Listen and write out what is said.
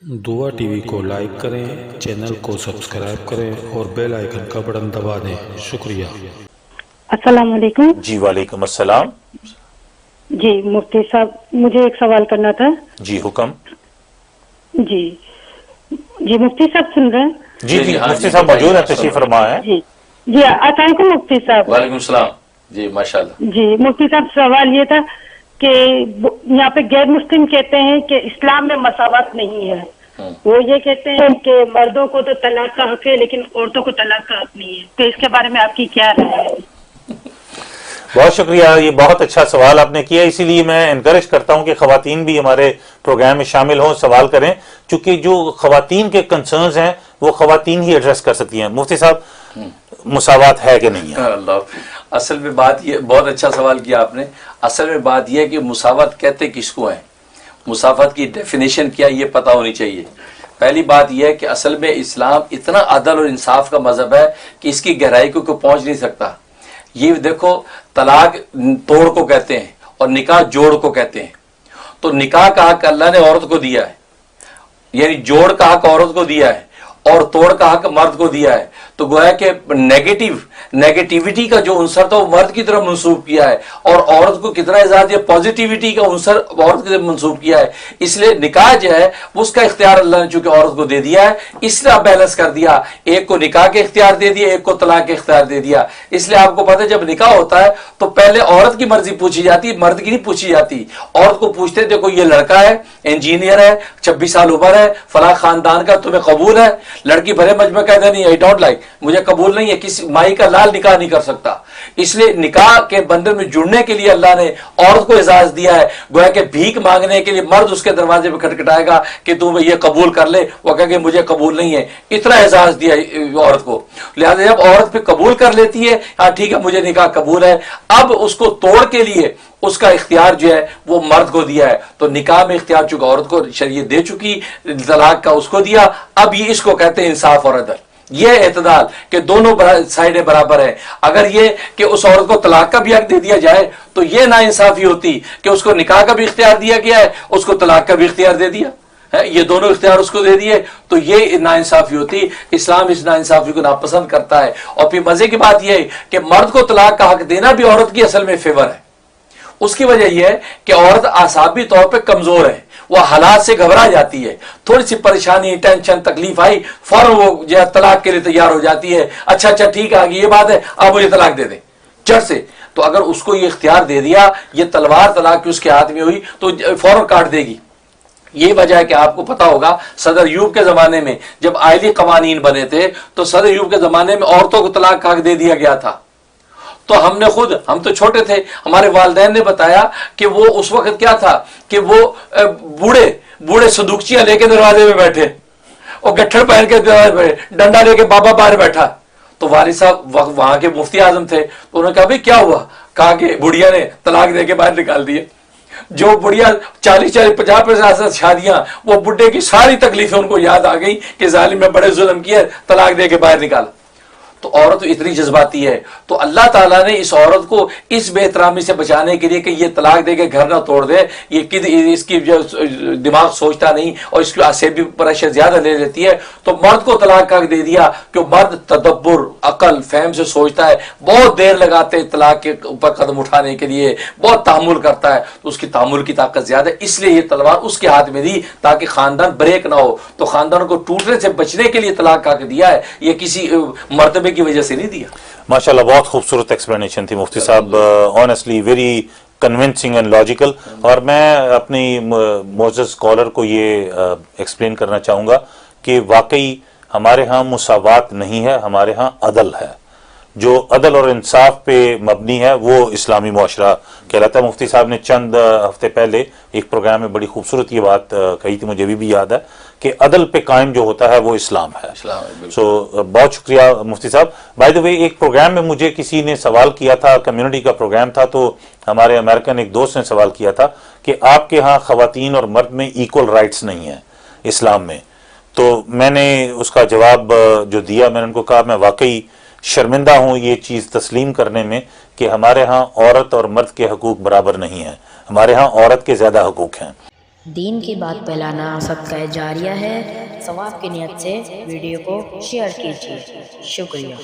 दुआ टीवी को लाइक करें, चैनल को सब्सक्राइब करें और बेल आइकन का बटन दबा दें। शुक्रिया। अस्सलाम वालेकुम। जी वालेकुम अस्सलाम। जी मुफ्ती साहब, मुझे एक सवाल करना था। जी हुक्म। जी जी मुफ्ती साहब सुन रहे हैं? जी जी मुफ्ती साहब मौजूद है, तशरीफ फरमा है। जी जी अस्सलाम वालेकुम मुफ्ती साहब। वालेकुम सलाम। जी माशाल्लाह। जी मुफ्ती साहब, सवाल ये था कि यहाँ पे गैर मुस्लिम कहते हैं कि इस्लाम में मसावत नहीं है। वो ये कहते हैं कि मर्दों को तो तलाक का हक है लेकिन औरतों को तलाक का हक नहीं है। तो इसके बारे में आपकी क्या राय है? बहुत शुक्रिया, ये बहुत अच्छा सवाल आपने किया। इसीलिए मैं इनकरेज करता हूं कि खवातीन भी हमारे प्रोग्राम में शामिल हों, सवाल करें, क्योंकि जो खवातीन के कंसर्न्स हैं वो खवातीन ही एड्रेस कर सकती हैं। मुफ्ती साहब, मुसावात है कि नहीं है? अल्लाह, असल में बात ये, बहुत अच्छा सवाल किया आपने। असल में बात यह है कि मुसावत कहते किसको है, मुसावत की डेफिनेशन क्या ये पता होनी चाहिए। पहली बात यह है कि असल में इस्लाम इतना अदल और इंसाफ का मजहब है कि इसकी गहराई को कोई पहुंच नहीं सकता। ये देखो, तलाक तोड़ को कहते हैं और निकाह जोड़ को कहते हैं। तो निकाह का हक अल्लाह ने औरत को दिया है, यानी जोड़ का हक औरत को दिया है और तोड़ का हक मर्द को दिया है। तो गोया कि नेगेटिविटी का जो अंसर था वो मर्द की तरफ मंसूब किया है और औरत को कितना एजाज दिया, पॉजिटिविटी का अंसर औरत की तरफ मंसूब किया है। इसलिए निकाह जो है उसका इख्तियार अल्लाह ने चूंकि औरत को दे दिया है, इसलिए आप बैलेंस कर दिया, एक को निकाह के इख्तियार दे दिया, एक को तलाक के इख्तियार दे दिया। इसलिए आपको पता है जब निकाह होता है तो पहले औरत की मर्जी पूछी जाती है, मर्द की नहीं पूछी जाती। औरत को पूछते देखो ये लड़का है, इंजीनियर है, 26 साल उम्र है, फला खानदान का, तुम्हें कबूल है? लड़की भरे मजमे कहते नहीं, आई डोंट लाइक, मुझे कबूल नहीं है, किसी माई का लाल निकाह नहीं कर सकता। इसलिए निकाह के बंधन में जुड़ने के लिए अल्लाह ने औरत को इजाजत दिया है। गोया कि भीख मांगने के लिए मर्द उसके दरवाजे पे खटखटाएगा कि तू ये कबूल कर ले, वो कहेगा मुझे कबूल नहीं है, इतना इजाजत दिया औरत को। लिहाजा जब औरत पे कबूल कर लेती है, हाँ ठीक है मुझे निकाह कबूल है, अब उसको तोड़ के लिए उसका इख्तियार जो है वो मर्द को दिया है। तो निकाह में इख्तियार चूंकि औरत को शरीयत दे चुकी, तलाक का उसको दिया, अब ये इसको कहते हैं इंसाफ और अदल, ये एतदाल कि दोनों साइडें बराबर है। अगर ये कि उस औरत को तलाक का भी हक दे दिया जाए तो ये नाइंसाफी होती कि उसको निकाह का भी इख्तियार दिया गया है, उसको तलाक का भी इख्तियार दे दिया है, ये दोनों इख्तियार उसको दे दिए, तो ये नाइंसाफी होती। इस्लाम इस नाइंसाफी को नापसंद करता है। और फिर मजे की बात यह है कि मर्द को तलाक का हक देना भी औरत की असल में फेवर है। उसकी वजह यह है कि औरत आसाबी तौर पे कमजोर है, वो हालात से घबरा जाती है, थोड़ी सी परेशानी, टेंशन, तकलीफ आई, फौरन वो जो तलाक के लिए तैयार हो जाती है। अच्छा ठीक है, ये बात है, अब मुझे तलाक दे दे झट से। तो अगर उसको ये इख्तियार दे दिया, ये तलवार तलाक की उसके हाथ में हुई तो फौरन काट देगी। ये वजह है कि आपको पता होगा सदर यूब के जमाने में जब आयली कवानीन बने थे तो सदर यूब के जमाने में औरतों को तलाक का हक दे दिया गया था। तो हमने खुद, हम तो छोटे थे, हमारे वालिदैन ने बताया कि वो उस वक्त क्या था कि वो बूढ़े संदूकचियां लेके दरवाजे में बैठे और गट्ठर पहन के डंडा लेके बाबा बाहर बैठा। तो वालिद साहब वहां के मुफ्ती आजम थे, तो उन्होंने कहा भाई क्या हुआ? कहा कि बुढ़िया ने तलाक दे के बाहर निकाल दिए। जो बुढ़िया 40-50% शादियां, वो बुढ़े की सारी तकलीफें उनको याद आ गई कि जालिम ने बड़े जुल्म किए, तलाक दे के बाहर निकाला। तो औरत इतनी जज्बाती है, तो अल्लाह ताला ने इस औरत को इस बेहतरामी से बचाने के लिए कि ये तलाक दे के घर ना तोड़ दे, ये इसकी जो दिमाग सोचता नहीं और इसकी आसेबी प्रेशर ज्यादा ले लेती है, तो मर्द को तलाक का दे दिया कि मर्द तदब्बुर, अकल, फहम से सोचता है, बहुत देर लगाते हैं तलाक के ऊपर कदम उठाने के लिए, बहुत तामुल करता है, तो उसकी तामुल की ताकत ज्यादा है, इसलिए ये तलवार उसके हाथ में दी ताकि खानदान ब्रेक ना हो। तो खानदान को टूटने से बचने के लिए तलाक का दिया है, ये किसी मर्तबे की वजह से नहीं दिया। माशाल्लाह, बहुत खूबसूरत एक्सप्लेनेशन थी मुफ्ती साहब, honestly very convincing and logical. और मैं अपनी मोअज़्ज़ज़ स्कॉलर को ये एक्सप्लेन करना चाहूँगा कि वाकई हमारे यहाँ मुसावात नहीं है, हमारे यहाँ अदल है। जो अदल और इंसाफ पे मबनी है वो इस्लामी मुआशरा कहलाता है। मुफ्ती साहब ने चंद हफ्ते पहले एक प्रोग्राम में बड़ी खूबसूरत ये बात कही थी, मुझे भी याद है कि अदल पे कायम जो होता है वो इस्लाम है। सो बहुत शुक्रिया मुफ्ती साहब। बाय द वे, एक प्रोग्राम में मुझे किसी ने सवाल किया था, कम्युनिटी का प्रोग्राम था, तो हमारे अमेरिकन एक दोस्त ने सवाल किया था कि आपके यहाँ खवातीन और मर्द में इक्वल राइट्स नहीं है इस्लाम में। तो मैंने उसका जवाब जो दिया, मैंने उनको कहा मैं वाकई शर्मिंदा हूँ ये चीज़ तस्लीम करने में कि हमारे यहाँ औरत और मर्द के हकूक बराबर नहीं हैं, हमारे यहाँ औरत के ज़्यादा हकूक हैं। دین کی بات پھیلانا صدقہ جاریہ ہے، ثواب کی نیت سے ویڈیو کو شیئر کیجیے، شکریہ۔